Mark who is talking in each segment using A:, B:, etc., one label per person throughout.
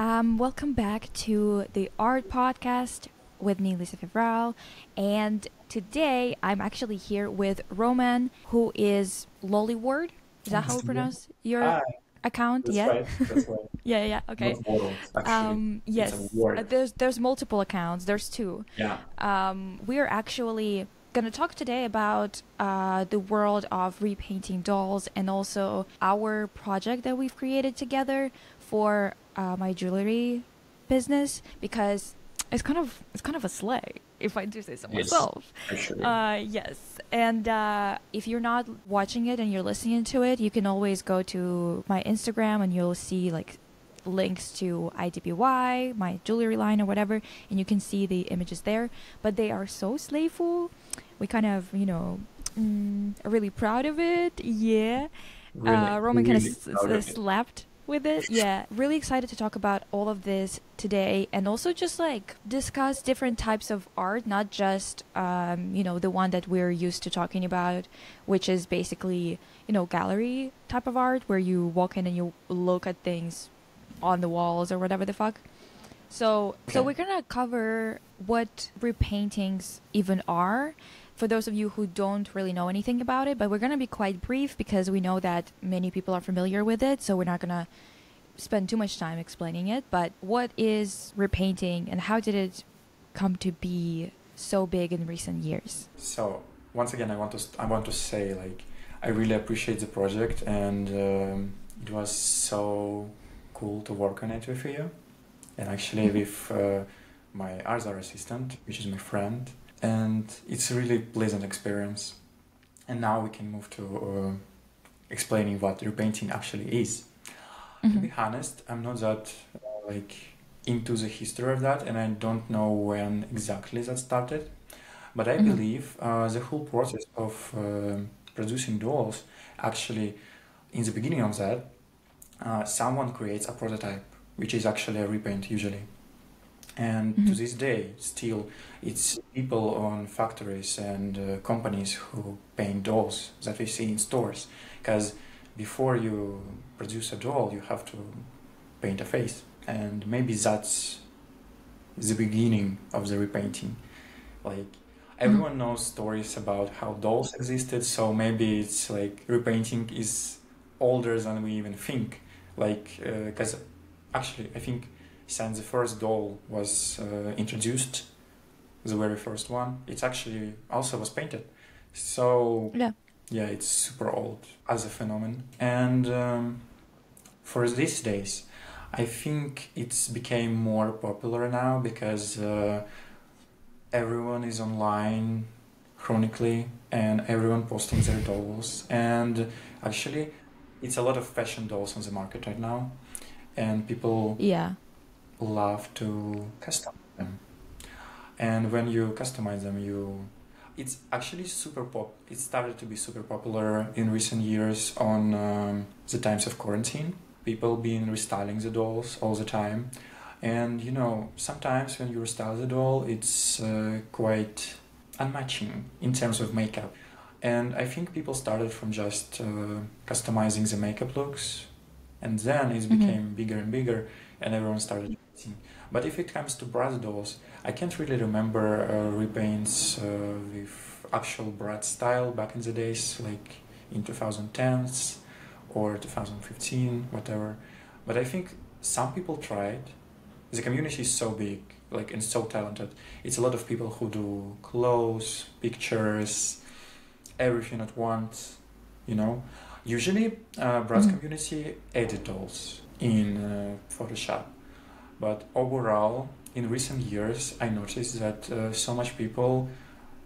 A: Welcome back to the Art Podcast with me, Lisa Fevral. And today I'm actually here with Roman, who is Lolliword. Is that how we pronounce your
B: Ah,
A: account?
B: that's
A: Yeah?
B: right. That's right.
A: Yeah, okay.
B: Not world, actually. It's a
A: Yes,
B: word.
A: there's multiple accounts. There's two.
B: Yeah.
A: We are actually gonna talk today about the world of repainting dolls and also our project that we've created together for my jewelry business because it's kind of a slay if I do say so
B: Yes,
A: myself.
B: actually.
A: Yes, and if you're not watching it and you're listening to it, you can always go to my Instagram and you'll see like links to IDBY, my jewelry line or whatever, and you can see the images there. But they are so slayful. We kind of, are really proud of it. Yeah.
B: Really,
A: Roman kind
B: really
A: of
B: proud of it.
A: slapped with it. Yeah. Really excited to talk about all of this today and also just like discuss different types of art, not just, the one that we're used to talking about, which is basically, gallery type of art where you walk in and you look at things on the walls or whatever the fuck. So
B: Okay.
A: we're gonna cover what repaintings even are for those of you who don't really know anything about it, but we're gonna be quite brief because we know that many people are familiar with it, so we're not gonna spend too much time explaining it. But what is repainting and how did it come to be so big in recent years?
B: So once again, I want to say like I really appreciate the project, and it was so cool to work on it with you, and actually with my other assistant, which is my friend, and it's a really pleasant experience. And now we can move to explaining what repainting actually is. To
A: Mm-hmm.
B: be honest, I'm not that like into the history of that, and I don't know when exactly that started. But I
A: Mm-hmm.
B: believe the whole process of producing dolls, actually, in the beginning of that, someone creates a prototype, which is actually a repaint usually. And to
A: Mm-hmm.
B: this day, still, it's people on factories and companies who paint dolls that we see in stores. Because before you produce a doll, you have to paint a face. And maybe that's the beginning of the repainting. Like,
A: Mm-hmm.
B: everyone knows stories about how dolls existed, so maybe it's like repainting is older than we even think. Like, because actually, I think since the first doll was introduced, the very first one, it actually also was painted. So
A: Yeah.
B: yeah, it's super old as a phenomenon. And for these days, I think it's became more popular now because everyone is online chronically and everyone posting their dolls. And actually, it's a lot of fashion dolls on the market right now, and people
A: Yeah.
B: love to customize them. And when you customize them, it's actually super pop. It started to be super popular in recent years on the times of quarantine. People been restyling the dolls all the time, and sometimes when you restyle the doll, it's quite unmatching in terms of makeup. And I think people started from just customizing the makeup looks, and then it
A: Mm-hmm.
B: became bigger and bigger, and everyone started using. But if it comes to brass dolls, I can't really remember repaints with actual Bratz style back in the days, like in 2010s or 2015, whatever. But I think some people tried. The community is so big, like, and so talented. It's a lot of people who do clothes, pictures, everything at once, you know. Usually, Bratz
A: Mm-hmm.
B: community edit dolls in Photoshop. But overall, in recent years, I noticed that so much people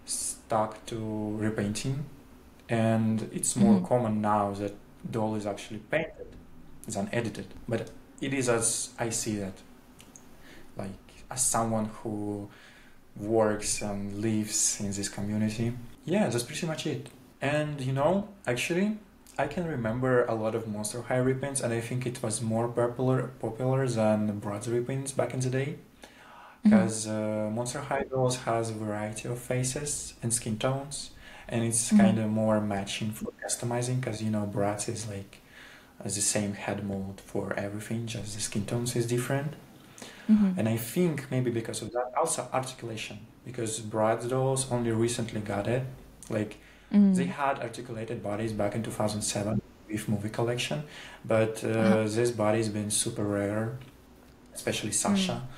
B: stuck to repainting, and it's more
A: Mm-hmm.
B: common now that doll is actually painted than edited. But it is as I see that, like as someone who works and lives in this community. Yeah, that's pretty much it. And actually, I can remember a lot of Monster High repaints, and I think it was more popular than Bratz repaints back in the day.
A: Mm-hmm.
B: Because Monster High dolls has a variety of faces and skin tones, and it's
A: Mm-hmm.
B: kind of more matching for customizing. Because Bratz is like the same head mold for everything, just the skin tones is different.
A: Mm-hmm.
B: And I think maybe because of that, also articulation, because Bratz dolls only recently got it. Like they
A: Mm.
B: had articulated bodies back in 2007 with movie collection, but
A: Uh-huh.
B: this body's been super rare, especially Sasha.
A: Mm.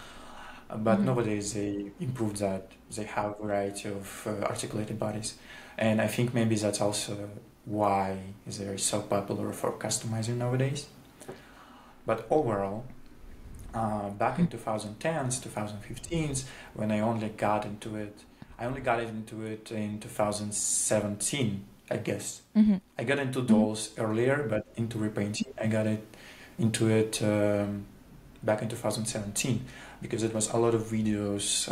B: But
A: Mm-hmm.
B: nowadays they improved that. They have a variety of articulated bodies. And I think maybe that's also why they're so popular for customizing nowadays. But overall, back in 2010s, 2015s, when I only got into it, I only got into it in 2017, I guess.
A: Mm-hmm.
B: I got into
A: Mm-hmm.
B: dolls earlier, but into repainting, I got into it back in 2017 because it was a lot of videos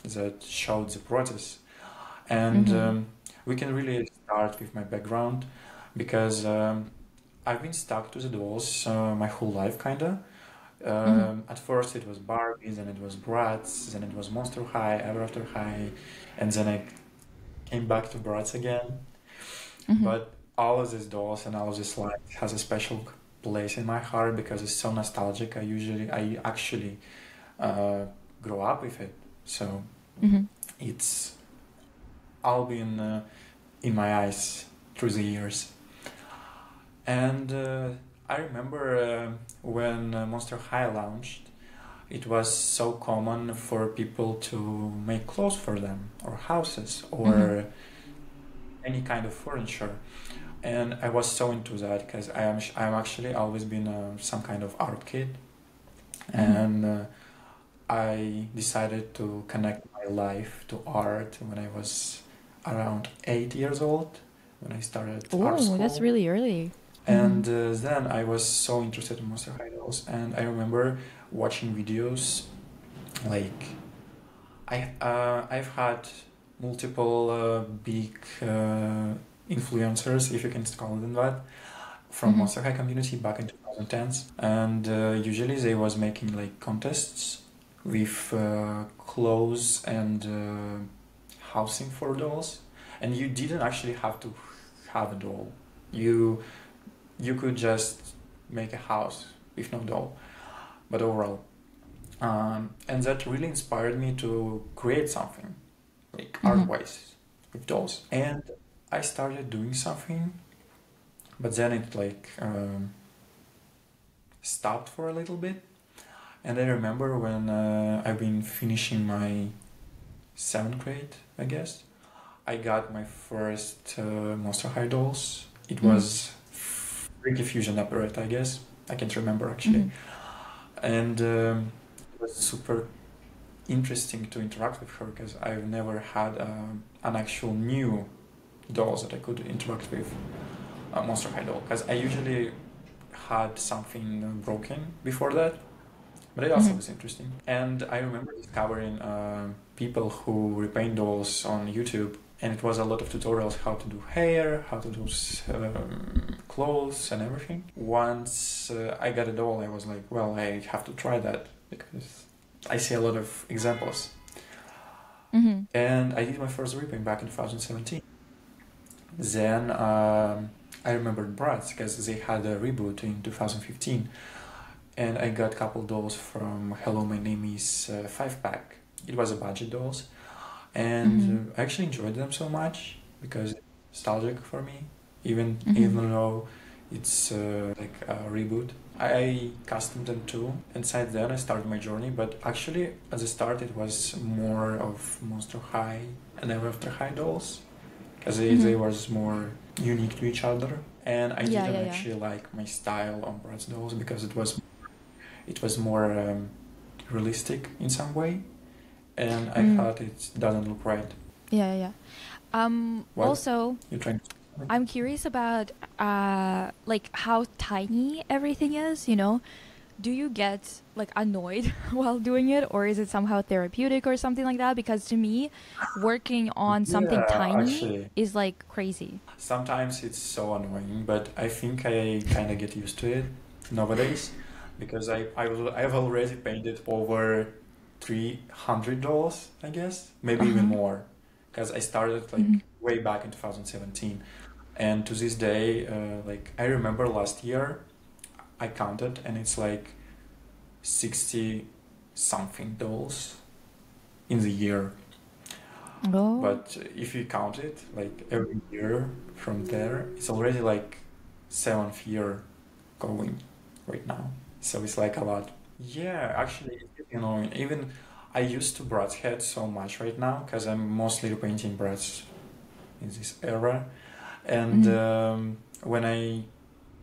B: that showed the process. And
A: Mm-hmm.
B: we can really start with my background because I've been stuck to the dolls my whole life, kinda.
A: Mm-hmm.
B: At first it was Barbies, then it was Bratz, then it was Monster High, Ever After High, and then I came back to Bratz again.
A: Mm-hmm.
B: But all of these dolls and all of this life has a special place in my heart because it's so nostalgic. I actually uh, grow up with it, so
A: Mm-hmm.
B: it's all been in my eyes through the years. And I remember when Monster High launched, it was so common for people to make clothes for them, or houses,
A: Mm-hmm.
B: or any kind of furniture. And I was so into that because I'm actually always been some kind of art kid,
A: Mm-hmm.
B: and I decided to connect my life to art when I was around 8 years old, when I started art
A: Oh, that's
B: school.
A: really early. Mm-hmm.
B: And then I was so interested in Monster High dolls, and I remember watching videos like I've had multiple big influencers, if you can call them that, from
A: Mm-hmm.
B: Monster High community back in 2010s, and usually they was making like contests with clothes and housing for dolls, and you didn't actually have to have a doll. You you could just make a house with no doll. But overall, and that really inspired me to create something like
A: Mm-hmm.
B: art-wise with dolls. And I started doing something, but then it like stopped for a little bit. And I remember when I've been finishing my 7th grade, I guess, I got my first Monster High dolls. It
A: Mm-hmm.
B: was Freaky Fusion Operette, I guess. I can't remember actually.
A: Mm-hmm.
B: And it was super interesting to interact with her because I've never had an actual new dolls that I could interact with, a Monster High doll. Because I usually had something broken before that, but it also
A: Mm-hmm.
B: was interesting. And I remember discovering people who repaint dolls on YouTube, and it was a lot of tutorials how to do hair, how to do clothes, and everything. Once I got a doll, I was like, well, I have to try that because I see a lot of examples.
A: Mm-hmm.
B: And I did my first repaint back in 2017. Then I remembered Bratz because they had a reboot in 2015. And I got a couple dolls from Hello My Name is 5-pack. It was a budget dolls,
A: Mm-hmm.
B: and I actually enjoyed them so much because it's nostalgic for me,
A: Mm-hmm.
B: even though it's like a reboot. I customed them too, and since then I started my journey. But actually, at the start, it was more of Monster High and Ever After High dolls because they
A: Mm-hmm.
B: was more unique to each other. And I
A: Yeah,
B: didn't
A: yeah, yeah.
B: actually like my style on Bratz dolls because it was more realistic in some way, and I
A: Mm.
B: thought it doesn't look right.
A: Yeah, yeah, yeah.
B: What
A: Also,
B: you trying to?
A: I'm curious about like how tiny everything is, you know? Do you get like annoyed while doing it, or is it somehow therapeutic or something like that? Because to me, working on something
B: Yeah,
A: tiny
B: actually,
A: is like crazy.
B: sometimes it's so annoying, but I think I kind of get used to it nowadays because I've already painted over $300, I guess, maybe even
A: Uh-huh.
B: more, because I started
A: Mm-hmm.
B: like way back in 2017, and to this day, like I remember last year, I counted, and it's like 60 something dolls in the year.
A: Oh.
B: But if you count it, like every year from there, it's already like 7th year going right now. So it's like a lot. Yeah, actually, it's getting annoying. Even I used to brush head so much right now because I'm mostly repainting brush in this era. And
A: Mhm.
B: when I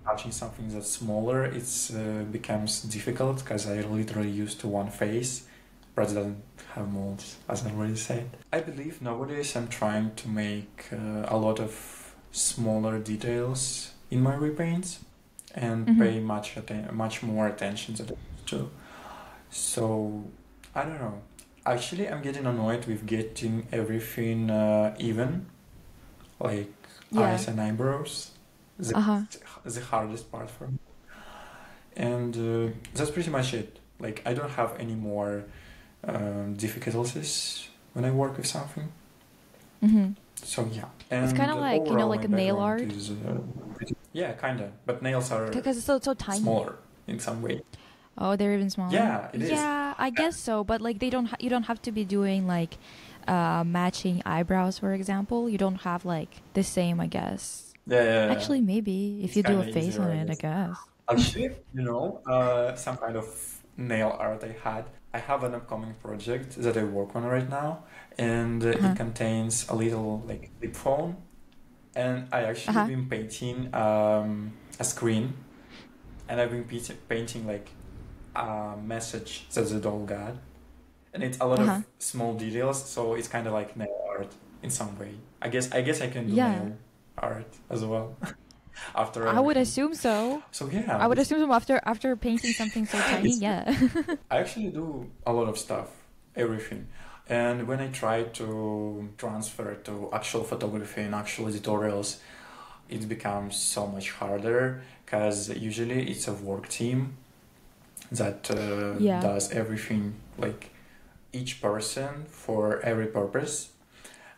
B: touching something that's smaller, it's becomes difficult because I literally used to one face. Brush doesn't have molds, as I already said. I believe nowadays I'm trying to make a lot of smaller details in my repaints and
A: Mhm.
B: pay much more attention to that too. So I don't know. Actually, I'm getting annoyed with getting everything even, like
A: Yeah.
B: eyes and eyebrows.
A: Uh-huh.
B: That's the hardest part for me. And that's pretty much it. Like I don't have any more difficulties when I work with something.
A: Mhm.
B: So yeah.
A: It's kind
B: And
A: of like,
B: overall,
A: like
B: my
A: a nail
B: background
A: art
B: is yeah, kinda. But nails are
A: because it's so tiny.
B: smaller in some way.
A: Oh, they're even smaller.
B: Yeah, it is.
A: Yeah, I guess so. But like, you don't have to be doing like matching eyebrows, for example. You don't have like the same, I guess.
B: Yeah, yeah, yeah.
A: Actually, maybe if
B: It's
A: you do
B: kind
A: a
B: of
A: face
B: easier,
A: on
B: I
A: it, I
B: guess.
A: guess.
B: Actually, some kind of nail art I had. I have an upcoming project that I work on right now, and it
A: Uh-huh.
B: contains a little like flip phone, and I actually
A: Uh-huh.
B: been painting a screen, and I've been painting like a message that the doll got, and it's a lot
A: Uh-huh.
B: of small details, so it's kind of like nail art in some way. I guess I can do
A: Yeah.
B: nail art as well after
A: I would
B: everything.
A: assume so.
B: So yeah,
A: I would assume so after painting something so tiny,
B: it's
A: yeah.
B: I actually do a lot of stuff, everything. And when I try to transfer to actual photography and actual editorials, it becomes so much harder because usually it's a work team that
A: Yeah.
B: does everything, like each person for every purpose.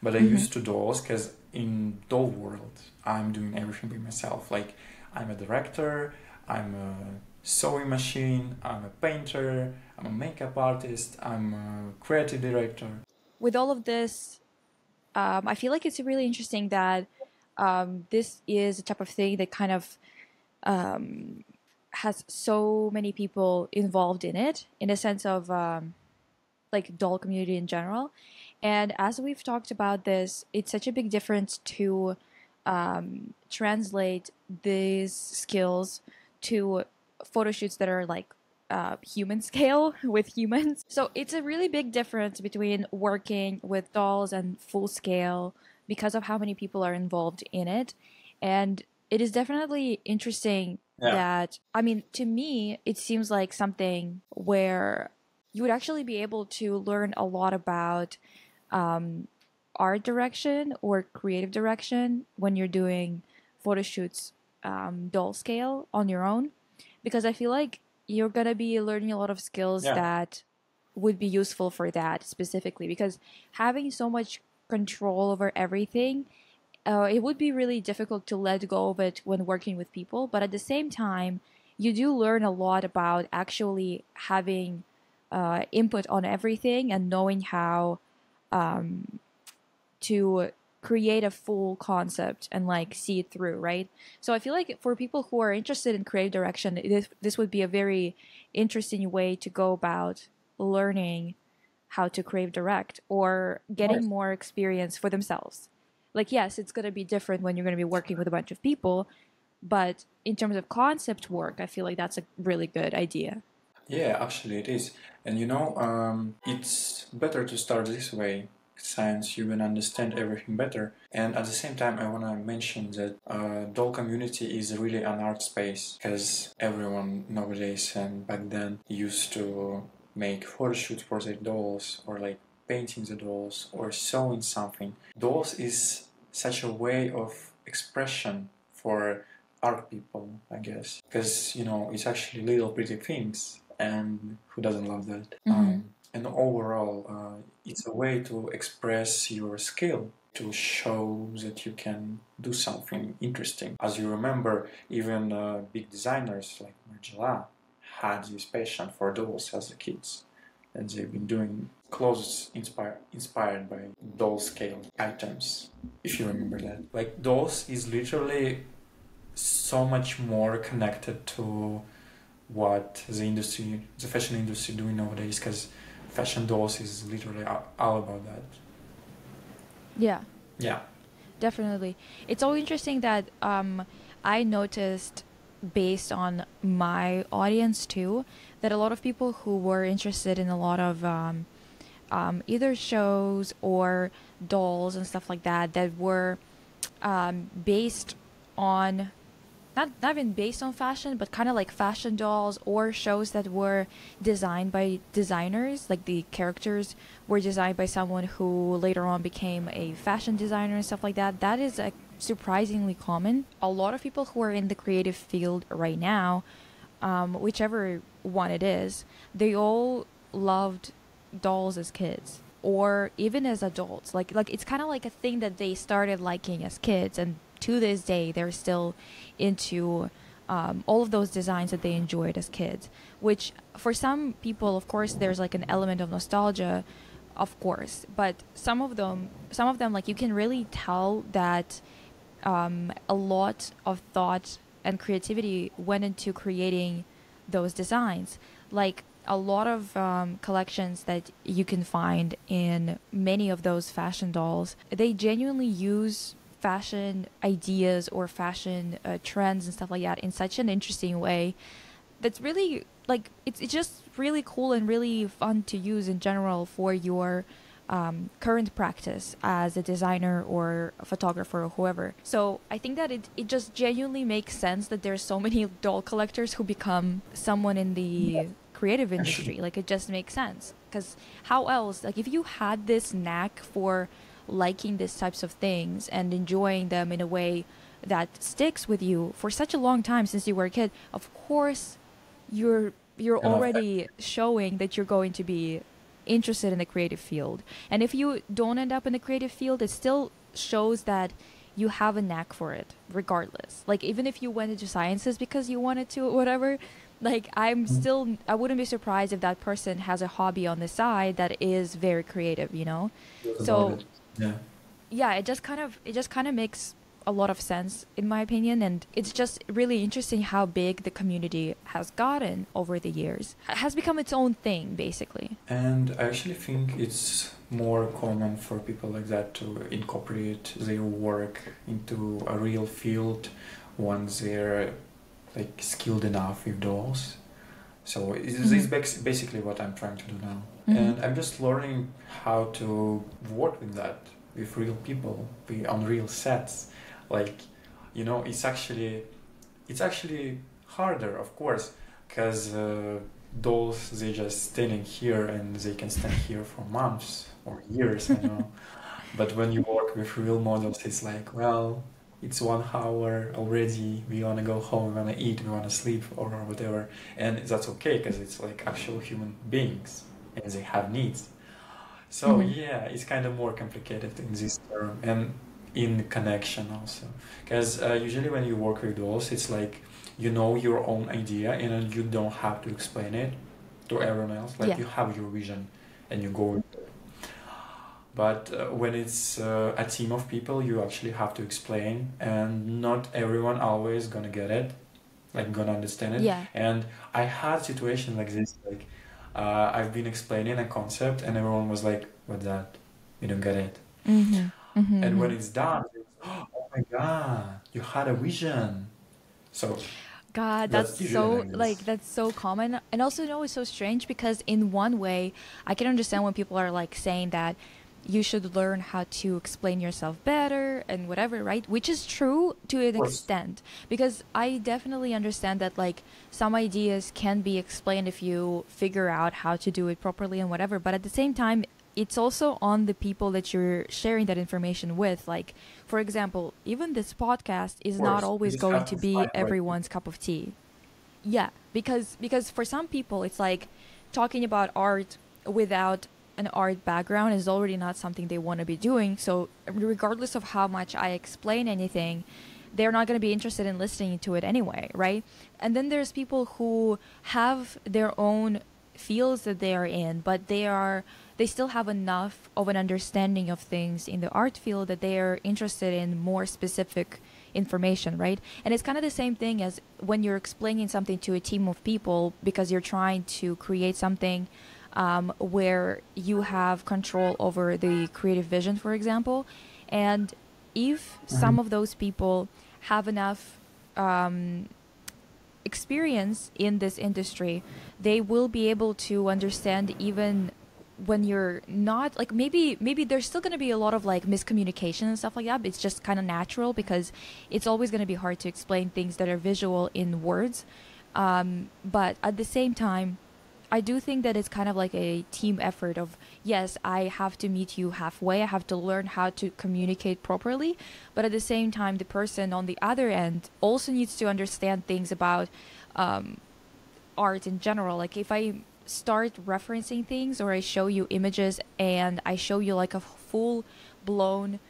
B: But I
A: Mhm.
B: used to dolls because in doll world, I'm doing everything by myself. Like I'm a director, I'm a sewing machine, I'm a painter, I'm a makeup artist, I'm a creative director.
A: With all of this, I feel like it's really interesting that this is a type of thing that kind of has so many people involved in it, in a sense of like doll community in general. And as we've talked about this, it's such a big difference to translate these skills to photo shoots that are like human scale with humans. So it's a really big difference between working with dolls and full scale because of how many people are involved in it. And it is definitely interesting
B: Yeah,
A: that, I mean, to me, it seems like something where you would actually be able to learn a lot about art direction or creative direction when you're doing photo shoots doll scale on your own, because I feel like you're gonna be learning a lot of skills
B: yeah,
A: that would be useful for that specifically, because having so much control over everything, it would be really difficult to let go of it when working with people. But at the same time, you do learn a lot about actually having input on everything and knowing how to create a full concept and like see it through, right? So I feel like for people who are interested in creative direction, this would be a very interesting way to go about learning how to creative direct or getting
B: nice.
A: more experience for themselves. Like, yes, it's going to be different when you're going to be working with a bunch of people, but in terms of concept work, I feel like that's a really good idea.
B: Yeah, actually it is. And it's better to start this way since you will understand everything better. And at the same time, I want to mention that doll community is really an art space because everyone nowadays and back then used to make photo shoots for their dolls or like painting the dolls or sewing something. Dolls is such a way of expression for art people, I guess, because it's actually little pretty things, and who doesn't love that?
A: Mm-hmm.
B: And overall, it's a way to express your skill, to show that you can do something interesting. As you remember, even big designers like Margiela had this passion for dolls as a kids. and they've been doing clothes inspired by doll scale items. If you remember that, like dolls is literally so much more connected to what the fashion industry doing nowadays, because fashion dolls is literally all about that.
A: Yeah.
B: Yeah.
A: Definitely. It's so interesting that I noticed, based on my audience too, that a lot of people who were interested in a lot of either shows or dolls and stuff like that that were based on not even based on fashion, but kind of like fashion dolls or shows that were designed by designers, like the characters were designed by someone who later on became a fashion designer and stuff like that. That is surprisingly common. A lot of people who are in the creative field right now, whichever one it is, they all loved dolls as kids or even as adults. Like it's kind of like a thing that they started liking as kids, and to this day they're still into all of those designs that they enjoyed as kids, which for some people, of course, there's like an element of nostalgia, of course, but some of them like you can really tell that a lot of thought and creativity went into creating those designs. Like a lot of collections that you can find in many of those fashion dolls, they genuinely use fashion ideas or fashion trends and stuff like that in such an interesting way that's really like it's just really cool and really fun to use in general for your current practice as a designer or a photographer or whoever. So I think that it just genuinely makes sense that there's so many doll collectors who become someone in the creative industry. Like it just makes sense, because how else, like if you had this knack for liking these types of things and enjoying them in a way that sticks with you for such a long time since you were a kid, of course you're already showing that you're going to be interested in the creative field. And if you don't end up in the creative field, it still shows that you have a knack for it regardless. Like even if you went into sciences because you wanted to or whatever, like I wouldn't be surprised if that person has a hobby on the side that is very creative, you know? So yeah, it just kind of makes a lot of sense in my opinion, and it's just really interesting how big the community has gotten over the years. It has become its own thing basically.
B: And I actually think it's more common for people like that to incorporate their work into a real field once they're like skilled enough with dolls. So this is basically what I'm trying to do now. And I'm just learning how to work with that, with real people, on real sets. Like, you know, it's actually harder, of course, because dolls, they just standing here and they can stand here for months or years, I know. But when you work with real models, it's like, well, it's 1 hour already, we want to go home, we want to eat, we want to sleep or whatever. And that's okay, because it's like actual human beings and they have needs. So yeah, it's kind of more complicated in this term and in connection also. Because usually when you work with dolls, it's like you know your own idea and you don't have to explain it to everyone else. Like you have your vision and you go with it. But when it's a team of people, you actually have to explain, and not everyone always gonna get it, like gonna understand it.
A: Yeah.
B: And I had situations like this, like I've been explaining a concept and everyone was like, "What's that? You don't get it." And when it's done, it's, oh my god, you had a vision. So
A: God, that's so like that's so common. And also, no, it's so strange because in one way, I can understand when people are like saying that you should learn how to explain yourself better and whatever, right? Which is true to an extent, because I definitely understand that like some ideas can be explained if you figure out how to do it properly and whatever. But at the same time, it's also on the people that you're sharing that information with. Like, for example, even this podcast is not always going to be everyone's cup of tea. Yeah, because for some people, it's like talking about art without an art background is already not something they want to be doing. So regardless of how much I explain anything, they're not going to be interested in listening to it anyway, right? And then there's people who have their own fields that they are in, but they still have enough of an understanding of things in the art field that they are interested in more specific information, right? And it's kind of the same thing as when you're explaining something to a team of people because you're trying to create something where you have control over the creative vision, for example. And if some of those people have enough experience in this industry, they will be able to understand even when you're not, like, maybe there's still going to be a lot of like miscommunication and stuff like that, but it's just kind of natural because it's always going to be hard to explain things that are visual in words. But at the same time, I do think that it's kind of like a team effort of, yes, I have to meet you halfway. I have to learn how to communicate properly. But at the same time, the person on the other end also needs to understand things about art in general. Like if I start referencing things or I show you images and I show you like a full blown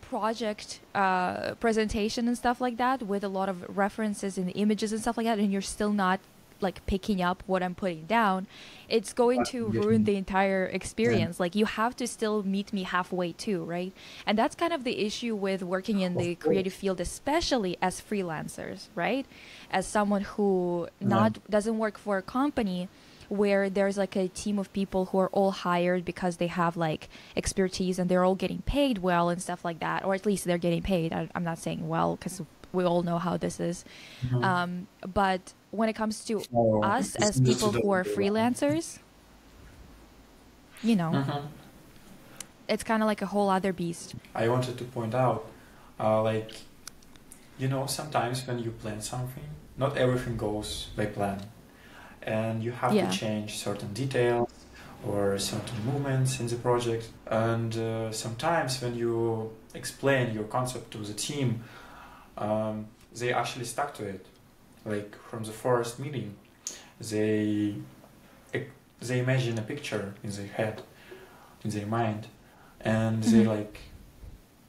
A: project presentation and stuff like that with a lot of references in the images and stuff like that, and you're still not like picking up what I'm putting down, it's going to ruin the entire experience. Like you have to still meet me halfway too, right? And that's kind of the issue with working in the creative field, especially as freelancers, right? As someone who doesn't work for a company where there's like a team of people who are all hired because they have like expertise and they're all getting paid well and stuff like that, or at least they're getting paid. I'm not saying well because we all know how this is. But when it comes to us as people who are freelancers, you know, it's kind of like a whole other beast.
B: I wanted to point out, like, you know, sometimes when you plan something, not everything goes by plan. And you have to change certain details or certain movements in the project. And sometimes when you explain your concept to the team, they actually stuck to it. Like from the first meeting, they imagine a picture in their head, in their mind, and they like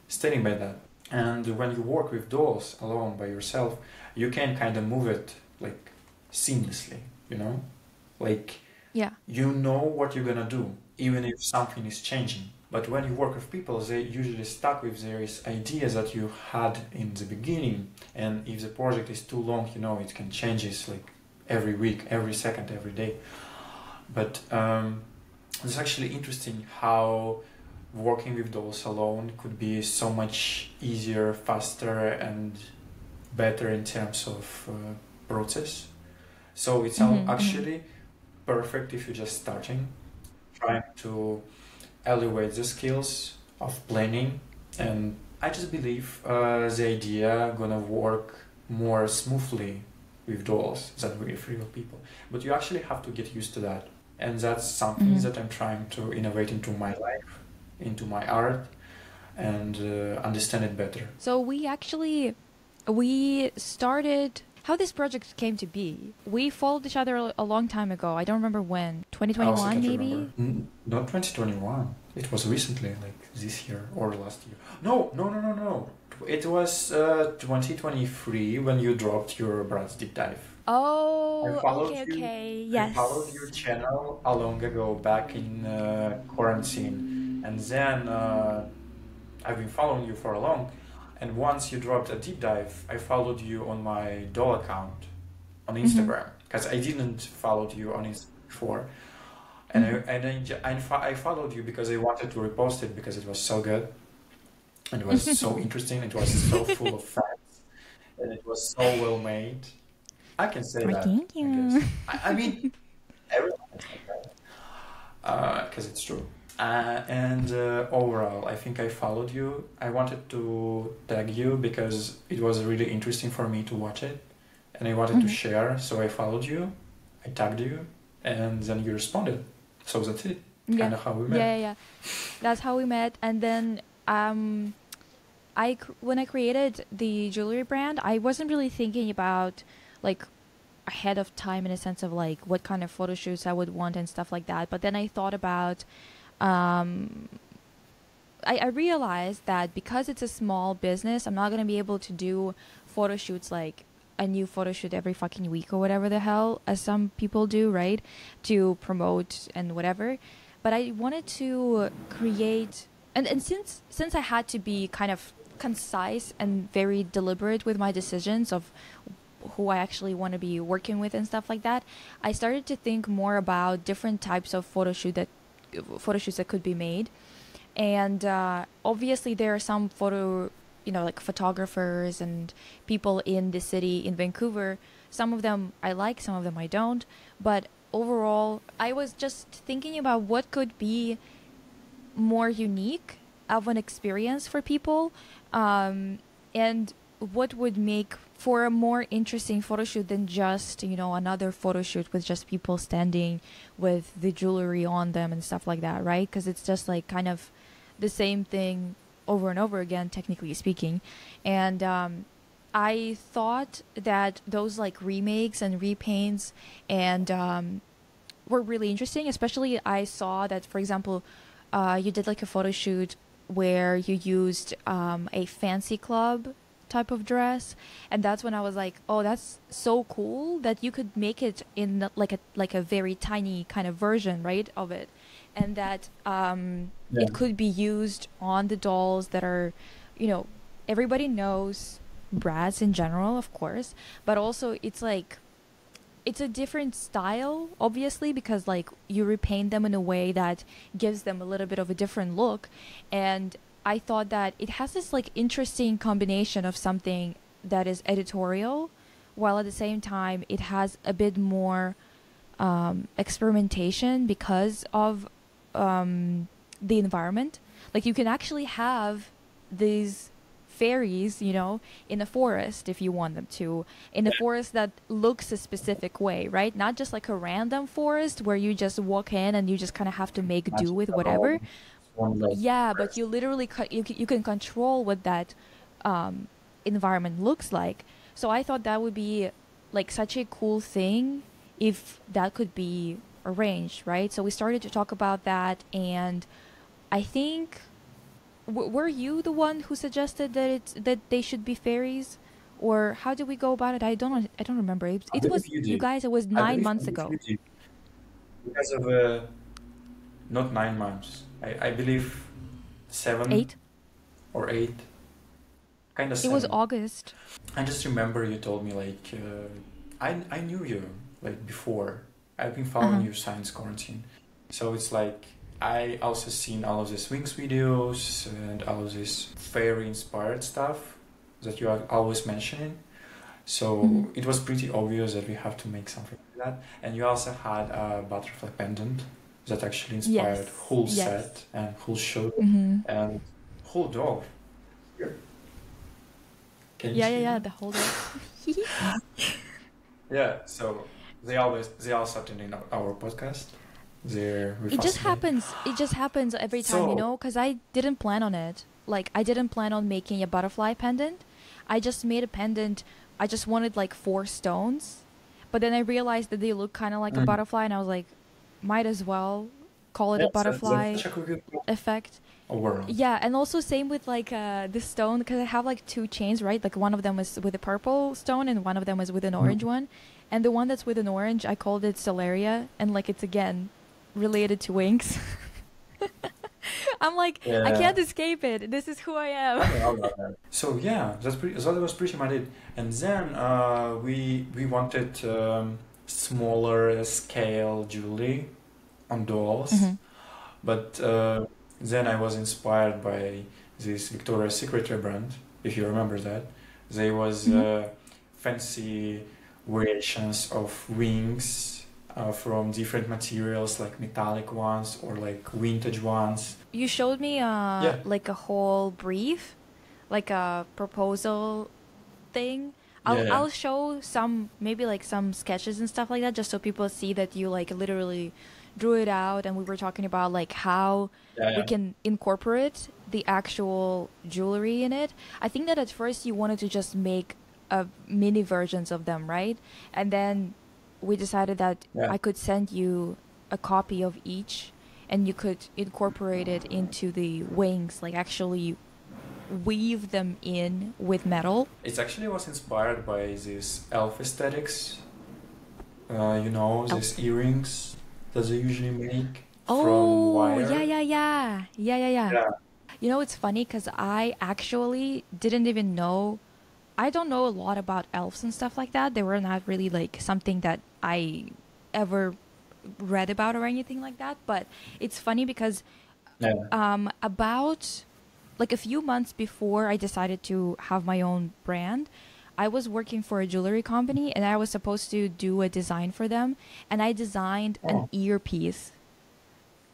B: standing by that. And when you work with dolls alone by yourself, you can kind of move it like seamlessly, you know? Like, you know what you're gonna do, even if something is changing. But when you work with people, they usually stuck with their ideas that you had in the beginning. And if the project is too long, you know, it can change like every week, every second, every day. But it's actually interesting how working with dolls alone could be so much easier, faster, and better in terms of process. So it's actually perfect if you're just starting, trying to elevate the skills of planning. And I just believe the idea gonna work more smoothly with dolls than with real people. But you actually have to get used to that. And that's something that I'm trying to innovate into my life, into my art, and understand it better.
A: So we started, how this project came to be. We followed each other a long time ago. I don't remember when. 2021 maybe?
B: Not 2021. It was recently, like this year or last year. No. It was 2023 when you dropped your Brad's Deep Dive.
A: Oh, okay. Yes.
B: I followed your channel a long ago, back in quarantine. And then I've been following you for a long. And once you dropped a deep dive, I followed you on my doll account on Instagram, because I didn't follow you on Instagram before. And I followed you because I wanted to repost it because it was so good. And it was so interesting. It was so full of facts. And it was so well made. I can say that.
A: Thank you.
B: I mean, everyone can say that. Because it's true. And overall, I think I followed you. I wanted to tag you because it was really interesting for me to watch it. And I wanted to share, so I followed you. I tagged you. And then you responded. So that's it. Kind of how we met.
A: Yeah. That's how we met. And then when I created the jewelry brand, I wasn't really thinking about like ahead of time in a sense of like what kind of photo shoots I would want and stuff like that. But then I thought about I realized that because it's a small business, I'm not going to be able to do photo shoots like a new photo shoot every fucking week or whatever the hell, as some people do, right? To promote and whatever. But I wanted to create, and since I had to be kind of concise and very deliberate with my decisions of who I actually want to be working with and stuff like that, I started to think more about different types of photo shoots that could be made. And obviously there are some like photographers and people in the city in Vancouver. Some of them I like, some of them I don't. But overall, I was just thinking about what could be more unique of an experience for people, and what would make for a more interesting photo shoot than just, another photo shoot with just people standing with the jewelry on them and stuff like that, right? Because it's just like kind of the same thing over and over again, technically speaking. And I thought that those like remakes and repaints and were really interesting. Especially I saw that, for example, you did like a photo shoot where you used a fancy club type of dress, and that's when I was like, oh, that's so cool that you could make it in like a very tiny kind of version, right, of it, and that
B: Yeah.
A: it could be used on the dolls that are, everybody knows Bratz in general, of course, but also it's like it's a different style, obviously, because like you repaint them in a way that gives them a little bit of a different look. And I thought that it has this like interesting combination of something that is editorial, while at the same time it has a bit more experimentation because of the environment. Like you can actually have these fairies, in a forest if you want them to, in a forest that looks a specific way, right? Not just like a random forest where you just walk in and you just kind of have to make do with whatever. Yeah, but you literally you can control what that environment looks like. So I thought that would be like such a cool thing if that could be arranged, right? So we started to talk about that, and I think were you the one who suggested that they should be fairies, or how did we go about it? I don't remember.
B: I
A: It
B: believe
A: was,
B: you
A: you
B: did.
A: guys. It was
B: I
A: 9 months
B: believe
A: ago.
B: you did. Because of not 9 months. I believe 7
A: 8.
B: or 8. Kind of
A: It was
B: 7.
A: August.
B: I just remember you told me like I knew you like before. I've been following
A: Uh-huh.
B: your science quarantine, so it's like I also seen all of these Wings videos and all of this fairy inspired stuff that you are always mentioning. So
A: Mhm.
B: it was pretty obvious that we have to make something like that. And you also had a butterfly pendant that actually inspired
A: Yes.
B: whole
A: Yes.
B: set and whole show
A: Mhm.
B: and whole doll. Here, can you
A: Yeah, yeah,
B: see
A: yeah.
B: that?
A: The whole day.
B: Yeah, so they also attend in our podcast. They're with
A: It
B: us
A: just
B: today.
A: happens. It just happens every time,
B: So
A: because I didn't plan on it. Like, I didn't plan on making a butterfly pendant. I just made a pendant. I just wanted like 4 stones. But then I realized that they look kind of like a
B: mm,
A: butterfly, and I was like, might as well call it
B: yeah,
A: a
B: that's
A: butterfly
B: such a good
A: effect.
B: overall.
A: Yeah, and also same with like the stone, because I have like 2 chains, right? Like one of them was with a purple stone and one of them was with an
B: Mm.
A: orange one. And the one that's with an orange, I called it Celeria, and like it's again related to wings. I'm like, I
B: Yeah.
A: can't escape it. This is who I am.
B: I know about that. So yeah, that's pretty. So that was pretty much it. And then we wanted smaller scale jewelry on dolls,
A: Hmm.
B: but then I was inspired by this Victoria's Secret rebrand, if you remember that. There was
A: Hmm.
B: fancy variations of wings from different materials, like metallic ones or like vintage ones.
A: You showed me
B: Yeah,
A: like a whole brief, like a proposal thing.
B: yeah,
A: I'll show some, maybe like some sketches and stuff like that, just so people see that you like literally drew it out, and we were talking about like how
B: yeah,
A: we
B: yeah.
A: can incorporate the actual jewelry in it. I think that at first you wanted to just make mini versions of them, right? And then we decided that
B: Yeah.
A: I could send you a copy of each, and you could incorporate it into the wings, like actually weave them in with metal.
B: It actually was inspired by this elf aesthetics.
A: Elf.
B: These earrings that they usually make from
A: Oh, yeah,
B: wire.
A: yeah, yeah. Yeah, yeah, yeah.
B: Yeah.
A: It's funny because I actually didn't even know. I don't know a lot about elves and stuff like that. They were not really like something that I ever read about or anything like that. But it's funny because
B: Yeah.
A: about like a few months before I decided to have my own brand, I was working for a jewelry company and I was supposed to do a design for them. And I designed an
B: Oh.
A: earpiece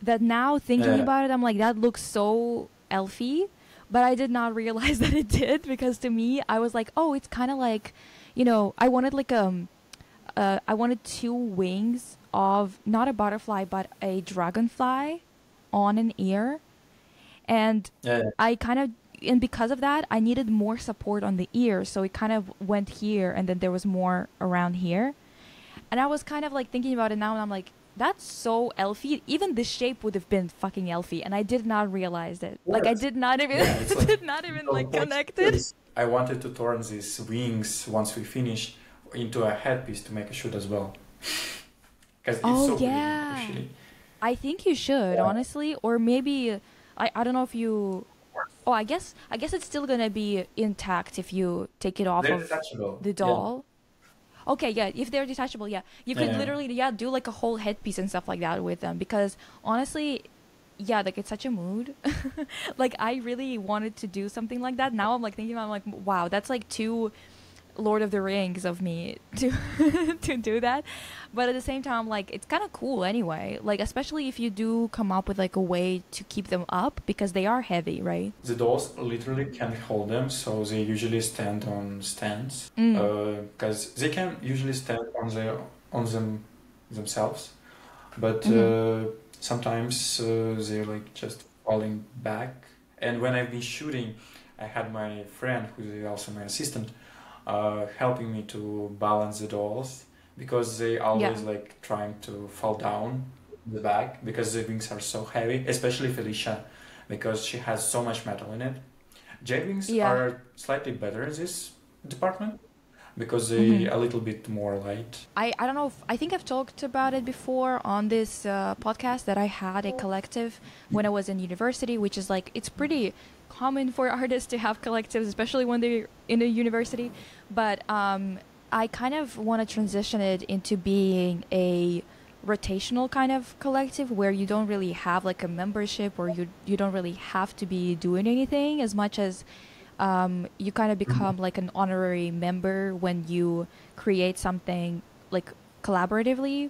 A: that now thinking
B: Yeah.
A: about it, I'm like, that looks so elfy. But I did not realize that it did because to me, I was like, oh, it's kind of like, I wanted like I wanted two wings of not a butterfly but a dragonfly on an ear, and
B: Yeah.
A: I kind of and because of that, I needed more support on the ear, so it kind of went here, and then there was more around here, and I was kind of like thinking about it now, and I'm like, that's so elfy. Even the shape would have been fucking elfy, and I did not realize it. Like I
B: Yes.
A: did not even
B: Yeah. It's like
A: did not even like connect it.
B: I wanted to turn these wings once we finish into a headpiece to make a shoot as well. Because it's
A: Oh
B: so pretty,
A: yeah.
B: actually.
A: I think you should,
B: Yeah.
A: honestly, or maybe I don't know if you. Oh, I guess it's still gonna be intact if you take it off
B: They're
A: of
B: detachable.
A: the
B: Yeah.
A: doll. Okay, yeah, if they're detachable, yeah, you could
B: Yeah.
A: literally, yeah, do like a whole headpiece and stuff like that with them because honestly, yeah, like it's such a mood. Like I really wanted to do something like that. Now I'm like thinking, I'm like, wow, that's like too Lord of the Rings of me to to do that. But at the same time, like it's kind of cool anyway. Like especially if you do come up with like a way to keep them up because they are heavy, right?
B: The dolls literally can't hold them, so they usually stand on stands.
A: Mm.
B: Because they can usually stand on them themselves, but
A: Mm-hmm.
B: sometimes they're like just falling back. And when I've been shooting, I had my friend, who is also my assistant, helping me to balance the dolls because they always
A: Yeah.
B: like trying to fall down the back because the wings are so heavy, especially Felicia, because she has so much metal in it. Jade wings
A: Yeah.
B: are slightly better in this department because they
A: Mm-hmm.
B: a little bit more light.
A: I don't know if I think I've talked about it before on this podcast that I had a collective when I was in university, which is like it's pretty common for artists to have collectives, especially when they're in a university. But I kind of want to transition it into being a rotational kind of collective where you don't really have like a membership or you don't really have to be doing anything as much as you kind of become like an honorary member when you create something like collaboratively,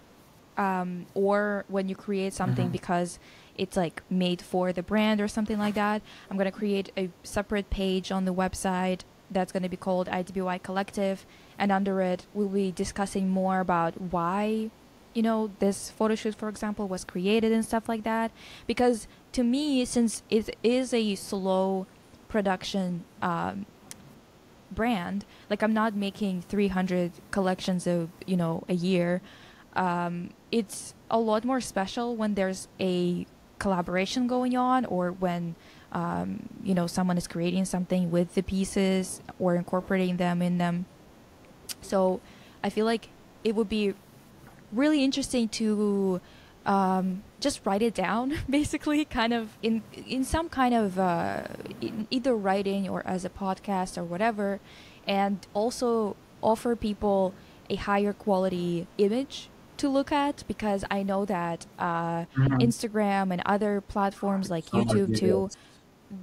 A: or when you create something
B: Mm-hmm.
A: because it's like made for the brand or something like that. I'm going to create a separate page on the website that's going to be called IDBY Collective, and under it we'll be discussing more about why this photo shoot, for example, was created and stuff like that. Because to me, since it is a slow production brand, like I'm not making 300 collections a year. It's a lot more special when there's a collaboration going on, or when someone is creating something with the pieces or incorporating them in them. So I feel like it would be really interesting to just write it down, basically, kind of in some kind of in either writing or as a podcast or whatever, and also offer people a higher quality image to look at, because I know that
B: Mm-hmm.
A: Instagram and other platforms like
B: So much
A: YouTube too,
B: details.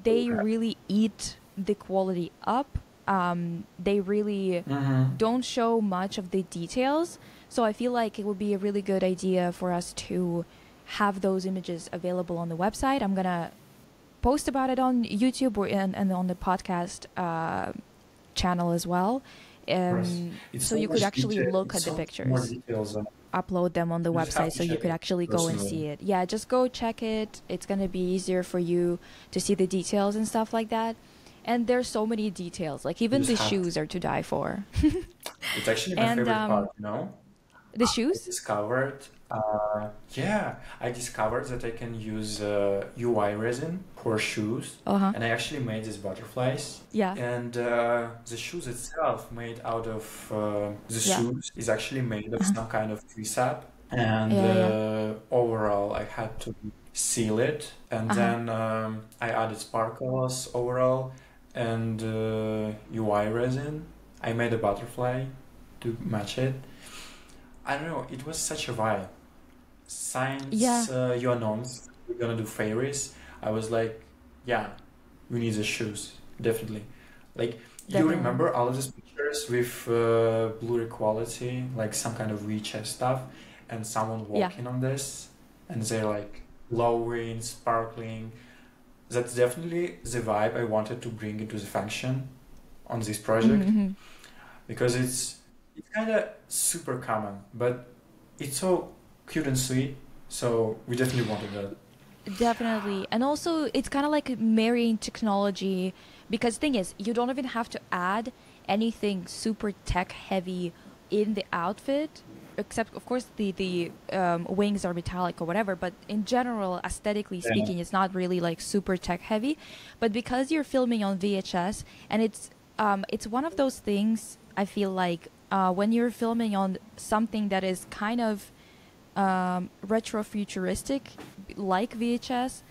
A: they really eat the quality up. They really
B: Mm-hmm.
A: don't show much of the details. So I feel like it would be a really good idea for us to have those images available on the website. I'm gonna post about it on YouTube and on the podcast channel as well.
B: Yes. It's
A: So
B: so
A: you could
B: much
A: actually
B: detail.
A: look
B: It's
A: at the
B: so much more
A: pictures,
B: details.
A: upload them on the
B: You just have
A: website
B: to
A: so you
B: check
A: could
B: it
A: actually go and
B: personally.
A: see it. Yeah, just go check it. It's going to be easier for you to see the details and stuff like that. And there's so many details. Like
B: You
A: even
B: just
A: the
B: have to.
A: shoes are to die for.
B: It's actually my
A: And
B: favorite part, you know?
A: the
B: I
A: shoes?
B: discovered Yeah, I discovered that I can use UI resin for shoes,
A: Uh-huh.
B: and I actually made these butterflies.
A: Yeah.
B: And the shoes itself, made out of the
A: Yeah.
B: shoes, is actually made of
A: Uh-huh.
B: some kind of tree sap. And
A: Yeah, yeah.
B: overall, I had to seal it, and
A: Uh-huh.
B: then I added sparkles overall and UI resin. I made a butterfly to match it. I don't know, it was such a vibe.
A: Yeah,
B: Since you announced we're gonna do fairies, I was like, yeah, we need the shoes, definitely. Like, you
A: definitely.
B: remember all of these pictures with blurry quality, like some kind of WeChat stuff, and someone
A: Yeah.
B: walking on this, and they're like glowing, sparkling. That's definitely the vibe I wanted to bring into the function on this project,
A: Mm-hmm.
B: because it's kind of super common, but it's so cute and sweet. So we definitely wanted that.
A: Definitely. And also, it's kind of like marrying technology because thing is, you don't even have to add anything super tech heavy in the outfit, except of course the wings are metallic or whatever. But in general, aesthetically
B: Yeah.
A: speaking, it's not really like super tech heavy. But because you're filming on VHS, and it's one of those things I feel like when you're filming on something that is kind of retro-futuristic, like VHS,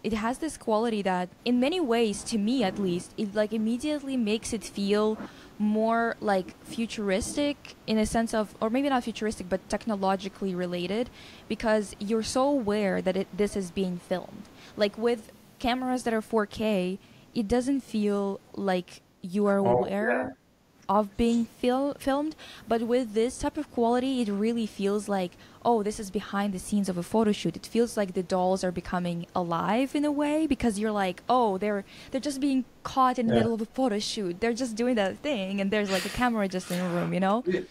A: it has this quality that, in many ways, to me at least, it like immediately makes it feel more like futuristic in a sense of, or maybe not futuristic, but technologically related, because you're so aware that this is being filmed. Like with cameras that are 4K, it doesn't feel like you are
B: Oh, yeah.
A: aware of being filmed, but with this type of quality it really feels like, oh, this is behind the scenes of a photo shoot. It feels like the dolls are becoming alive in a way, because you're like, oh, they're just being caught in the
B: Yeah.
A: middle of a photo shoot, they're just doing that thing, and there's like a camera just in a room, you know.
B: It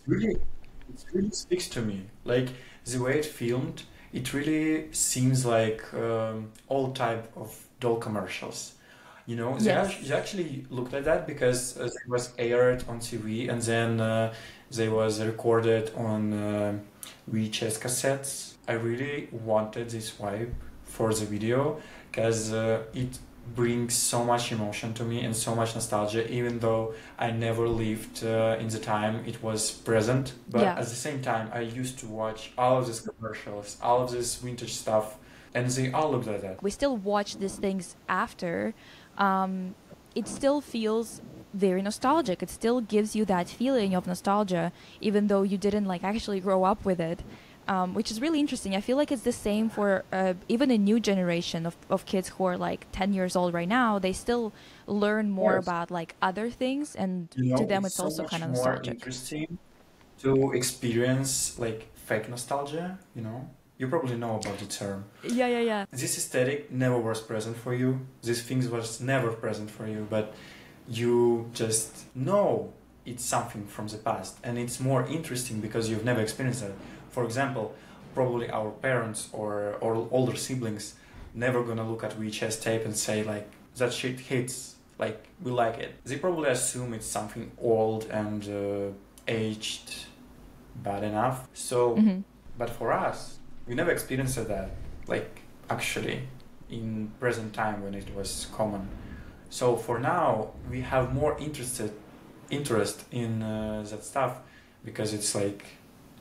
B: really, it really speaks to me. Like the way it filmed, it really seems like all type of doll commercials. You know,
A: Yes.
B: they actually looked at that because it was aired on TV, and then they was recorded on VHS cassettes. I really wanted this vibe for the video because it brings so much emotion to me and so much nostalgia, even though I never lived in the time it was present. But
A: Yeah,
B: at the same time, I used to watch all of these commercials, all of this vintage stuff, and they all looked like that.
A: we still watch these things after. It still feels very nostalgic. It still gives you that feeling of nostalgia, even though you didn't like actually grow up with it, which is really interesting. I feel like it's the same for even a new generation of kids who are like 10 years old right now. They still learn more
B: Yes.
A: about like other things, and
B: You
A: to
B: know,
A: them
B: it's
A: it's
B: so
A: also kind
B: much
A: of
B: more
A: nostalgic.
B: interesting to experience like fake nostalgia, you know? You probably know about the term.
A: Yeah, yeah, yeah.
B: This aesthetic never was present for you. These things was never present for you, but you just know it's something from the past, and it's more interesting because you've never experienced it. For example, probably our parents or older siblings never gonna look at VHS tape and say like that shit hits, like we like it. They probably assume it's something old and aged bad enough. So,
A: Hmm.
B: but for us, we never experienced that, like actually in present time when it was common. So for now, we have more interest in that stuff because it's like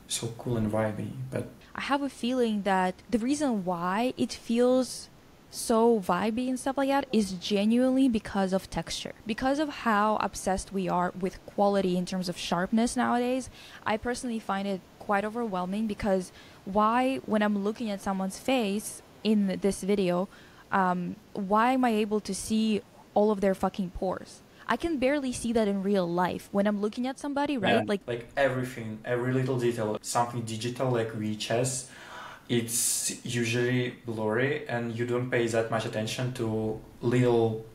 B: so cool and vibey. But
A: I have a feeling that the reason why it feels so vibey and stuff like that is genuinely because of texture. Because of how obsessed we are with quality in terms of sharpness nowadays, I personally find it quite overwhelming because why, when I'm looking at someone's face in this video, why am I able to see all of their fucking pores? I can barely see that in real life when I'm looking at somebody,
B: yeah,
A: right? Like,
B: like everything, every little detail, something digital like VHS, it's usually blurry and you don't pay that much attention to little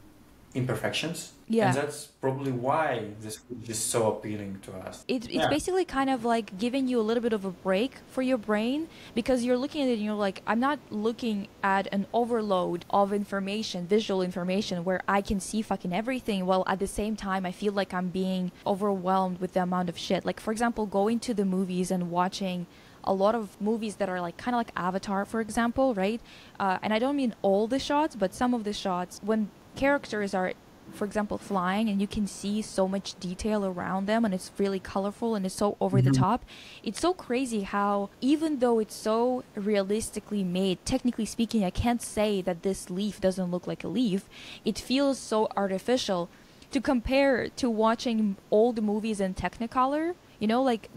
B: imperfections. And
A: yeah.
B: that's probably why this footage is so appealing to us.
A: It's
B: Yeah.
A: basically kind of like giving you a little bit of a break for your brain, because you're looking at it and you're like, I'm not looking at an overload of information, visual information, where I can see fucking everything, while at the same time I feel like I'm being overwhelmed with the amount of shit. Like, for example, going to the movies and watching a lot of movies that are like kind of like Avatar, for example, right? And I don't mean all the shots, but some of the shots when characters are, for example, flying and you can see so much detail around them and it's really colorful and it's so over the top. It's so crazy how even though it's so realistically made, technically speaking, I can't say that this leaf doesn't look like a leaf. It feels so artificial to compare to watching old movies in Technicolor, you know, like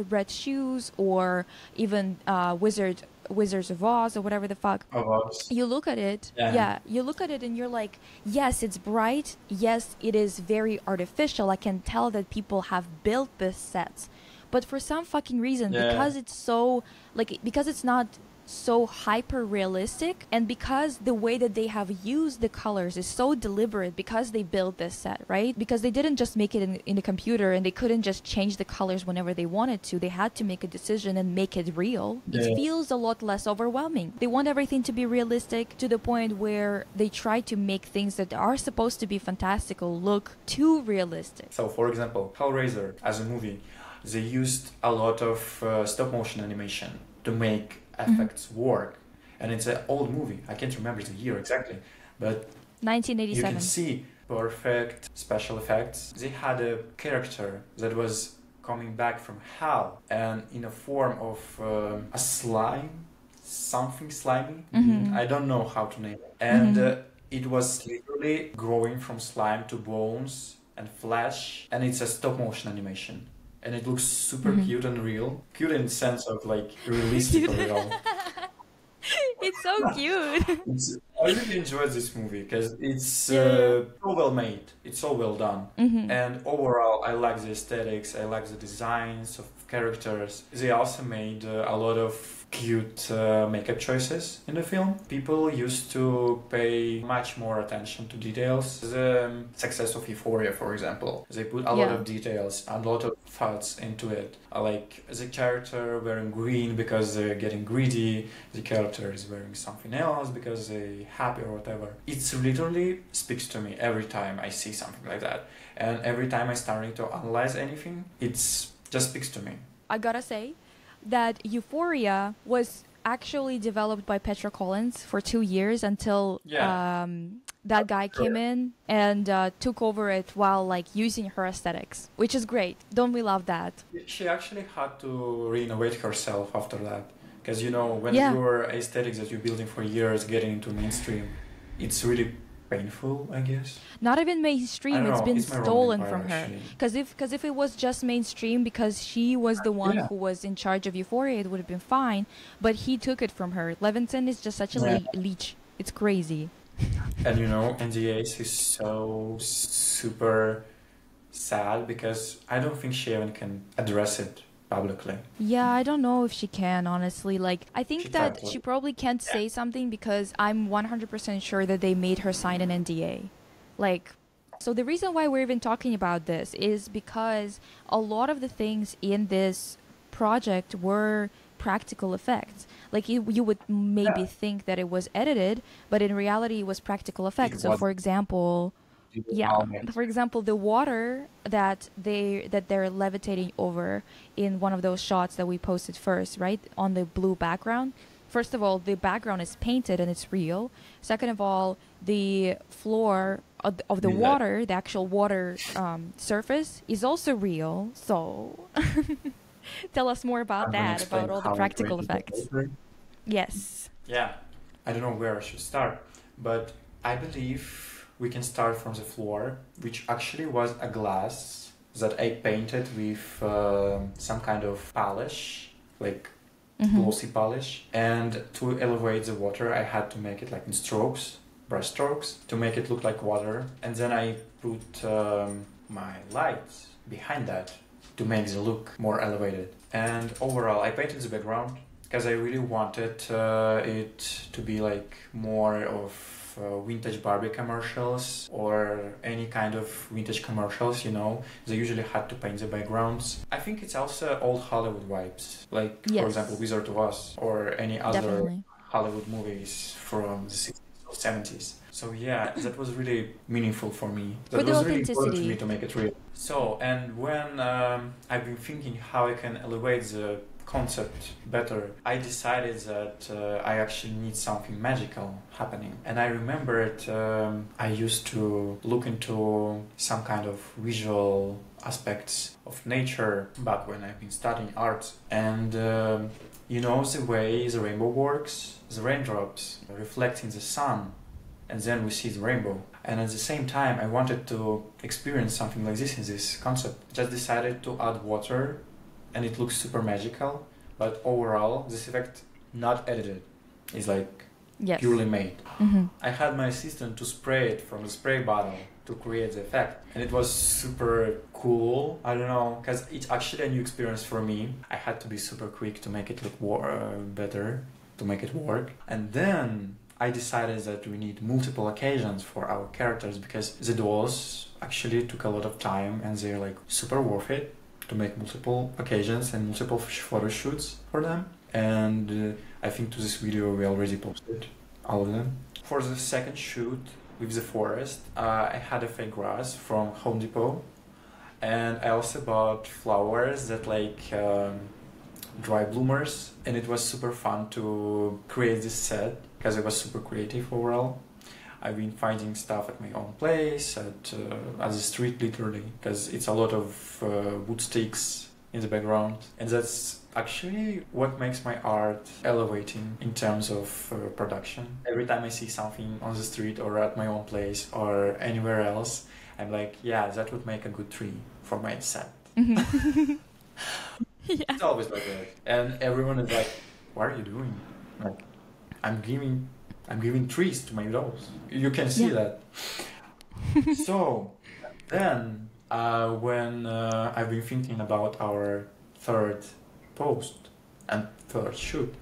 A: Red Shoes or even Wizards of Oz or whatever the fuck.
B: Of us.
A: You look at it, yeah, you look at it and you're like, yes, it's bright. Yes, it is very artificial. I can tell that people have built this set. But for some fucking reason, because it's so, like, because it's not so hyper realistic and because the way that they have used the colors is so deliberate because they built this set, right? Because they didn't just make it in a computer and they couldn't just change the colors whenever they wanted to. They had to make a decision and make it real. It feels a lot less overwhelming. They want everything to be realistic to the point where they try to make things that are supposed to be fantastical look too realistic.
B: So for example, Hellraiser as a movie, they used a lot of stop motion animation to make effects work, and it's an old movie. I can't remember the year exactly, but
A: 1987.
B: you can see perfect special effects. They had a character that was coming back from hell and in a form of a slime, something slimy. I don't know how to name it, and it was literally growing from slime to bones and flesh, and it's a stop motion animation. And it looks super cute and real. Cute in the sense of like realistic or real.
A: It's so cute.
B: I really enjoyed this movie because it's so well made. It's so well done. And overall, I like the aesthetics. I like the designs of characters. They also made a lot of cute makeup choices in the film. People used to pay much more attention to details. The success of Euphoria, for example, they put a lot of details, a lot of thoughts into it. Like the character wearing green because they're getting greedy, the character is wearing something else because they're happy or whatever. It literally speaks to me every time I see something like that. And every time I'm starting to analyze anything, it's just speaks to me.
A: I gotta say that Euphoria was actually developed by Petra Collins for 2 years until that guy came in and took over it while like using her aesthetics, which is great. Don't we love that?
B: She actually had to renovate herself after that. Because, you know, when your aesthetics that you're building for years getting into mainstream, it's really painful, I guess.
A: Not even mainstream, it's been stolen from her.
B: Actually.
A: Because if it was just mainstream because she was the one who was in charge of Euphoria, it would have been fine. But he took it from her. Levinson is just such a leech. It's crazy.
B: And you know, NDAs is so super sad because I don't think she even can address it publicly.
A: Yeah, I don't know if she can, honestly. Like, I think that she probably can't say something because I'm 100% sure that they made her sign an NDA. Like, so the reason why we're even talking about this is because a lot of the things in this project were practical effects. Like, you would maybe think that it was edited, but in reality it was practical effects. So, for example... for example, the water that they're levitating over in one of those shots that we posted first, right, on the blue background. First of all, the background is painted and it's real. Second of all, the floor of the water, the actual water surface, is also real. So, tell us more about that, about all the practical effects. Yes.
B: Yeah, I don't know where I should start, but I believe we can start from the floor, which actually was a glass that I painted with some kind of polish, like glossy polish. And to elevate the water, I had to make it like in strokes, brush strokes, to make it look like water. And then I put my lights behind that to make the look more elevated. And overall, I painted the background because I really wanted it to be like more of vintage Barbie commercials or any kind of vintage commercials, you know. They usually had to paint the backgrounds. I think it's also old Hollywood vibes, like for example Wizard of Oz or any other Hollywood movies from the 60s or 70s. So yeah, that was really meaningful for me. That was really important to me to make it real. So, and when I've been thinking how I can elevate the concept better, I decided that I actually need something magical happening. And I remember it, I used to look into some kind of visual aspects of nature back when I've been studying art. And you know the way the rainbow works? The raindrops reflecting the sun, and then we see the rainbow. And at the same time, I wanted to experience something like this in this concept. Just decided to add water, and it looks super magical, but overall, this effect not edited. It's like purely made. I had my assistant to spray it from a spray bottle to create the effect, and it was super cool. I don't know, because it's actually a new experience for me. I had to be super quick to make it look better, to make it work. And then I decided that we need multiple occasions for our characters, because the dolls actually took a lot of time and they're like super worth it to make multiple occasions and multiple photo shoots for them. And I think to this video we already posted all of them. For the second shoot with the forest, I had a fake grass from Home Depot, and I also bought flowers that like dry bloomers, and it was super fun to create this set because it was super creative overall. I've been finding stuff at my own place, at the street literally, because it's a lot of wood sticks in the background, and that's actually what makes my art elevating in terms of production. Every time I see something on the street or at my own place or anywhere else, I'm like, yeah, that would make a good tree for my set. It's always like that, and everyone is like, what are you doing? Like, I'm giving trees to my dolls. You can see that. So then when I've been thinking about our third post and third shoot,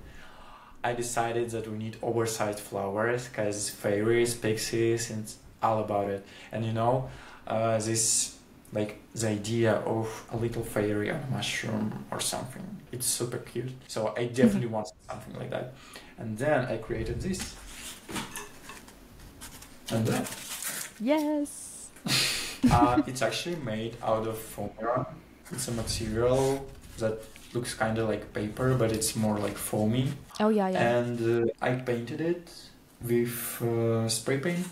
B: I decided that we need oversized flowers because fairies, pixies, and it's all about it. And you know, this like the idea of a little fairy on a mushroom or something, it's super cute. So I definitely wanted something like that. And then I created this. And then
A: yes.
B: It's actually made out of foam. It's a material that looks kind of like paper, but it's more like foamy.
A: Oh yeah.
B: And I painted it with spray paint,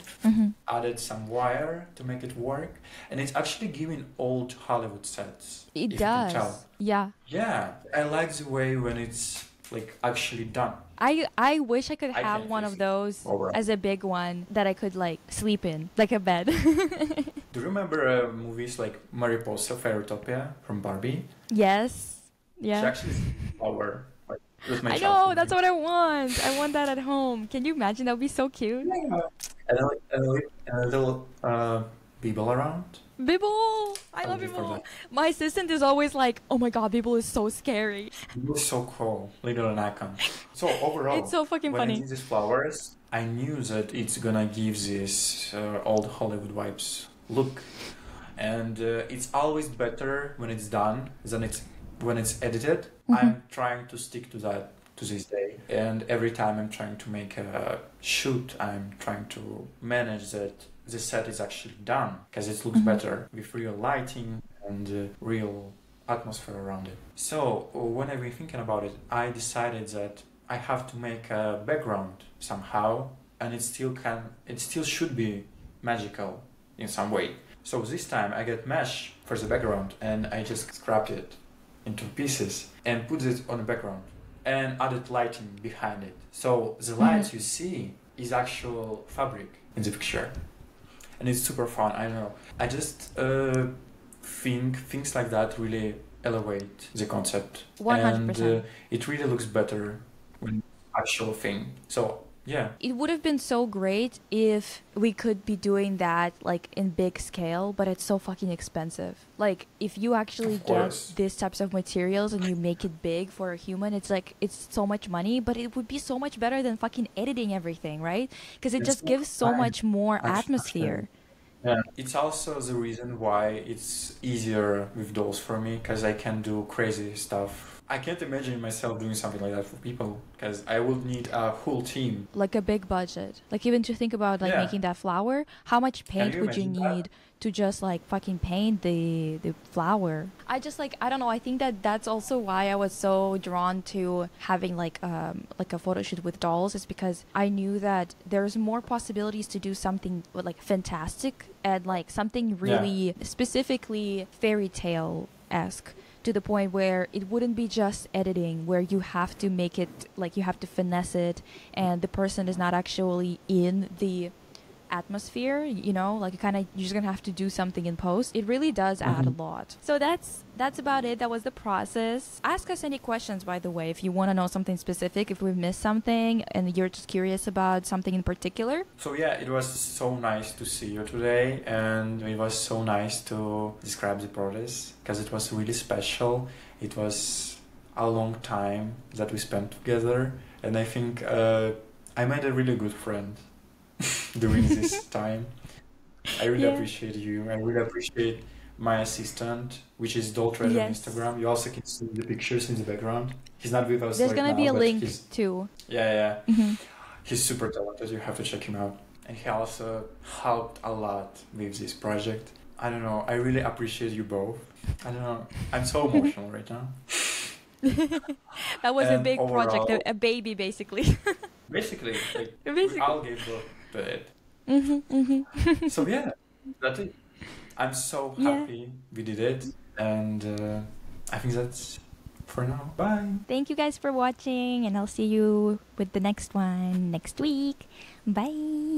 B: added some wire to make it work, and it's actually giving old Hollywood sets.
A: It does. Yeah.
B: Yeah, I like the way when it's like actually done.
A: I wish I could have one of those as a big one that I could like sleep in, like a bed.
B: Do you remember movies like Mariposa Fairytopia from Barbie?
A: Yes. Yeah.
B: She actually is a flower.
A: I know, that's what I want. I want that at home. Can you imagine? That would be so cute.
B: Yeah. And a little Bibble around.
A: Bibble! I love Bibble. My assistant is always like, oh my god, Bibble is so scary.
B: Bibble is so cool. Little an icon. So overall,
A: it's so fucking funny.
B: When I did these flowers, I knew that it's gonna give this old Hollywood vibes look. And it's always better when it's done than when it's edited. I'm trying to stick to that to this day. And every time I'm trying to make a shoot, I'm trying to manage that the set is actually done, because it looks better with real lighting and real atmosphere around it. So when I've been thinking about it, I decided that I have to make a background somehow, and it still should be magical in some way. So this time I get mesh for the background, and I just scrapped it into pieces and put it on the background and added lighting behind it. So the lights you see is actual fabric in the picture. And it's super fun, I don't know. I just think things like that really elevate the concept.
A: 100%.
B: And it really looks better when actual thing. So yeah.
A: It would have been so great if we could be doing that like in big scale, but it's so fucking expensive. Like if you actually get these types of materials and you make it big for a human, it's like it's so much money, but it would be so much better than fucking editing everything, right? Because it just gives so much more atmosphere.
B: Yeah, it's also the reason why it's easier with dolls for me, because I can do crazy stuff. I can't imagine myself doing something like that for people because I would need a whole team.
A: Like a big budget. Like even to think about like
B: Yeah.
A: making that flower, how much
B: Can
A: paint
B: you
A: would you
B: imagine that?
A: need to just like fucking paint the flower? I just like I don't know. I think that that's also why I was so drawn to having like a photo shoot with dolls is because I knew that there's more possibilities to do something like fantastic and like something
B: Yeah.
A: really specifically fairy tale esque to the point where it wouldn't be just editing where you have to make it like you have to finesse it and the person is not actually in the atmosphere, you know, like you're just gonna have to do something in post. It really does add a
B: Mhm.
A: lot. So that's about it. That was the process. Ask us any questions, by the way, if you want to know something specific, if we missed something and you're just curious about something in particular.
B: So yeah, it was so nice to see you today, and it was so nice to describe the process because it was really special. It was a long time that we spent together, and I think I made a really good friend during this time. I really
A: Yeah.
B: appreciate you. I really appreciate my assistant, which is doll.trash on
A: Yes.
B: Instagram. You also can see the pictures in the background. He's not with us
A: There's
B: right
A: gonna be
B: now,
A: a
B: but
A: link
B: he's
A: too.
B: yeah.
A: Hmm.
B: He's super talented. You have to check him out. And he also helped a lot with this project. I don't know. I really appreciate you both. I don't know. I'm so emotional right now.
A: That was a
B: And
A: big project,
B: overall,
A: a baby basically.
B: basically, like we
A: Basically.
B: all gave birth to it. So yeah, that's it. I'm so
A: Yeah.
B: happy we did it, and I think that's for now. Bye.
A: Thank you guys for watching, and I'll see you with the next one next week. Bye.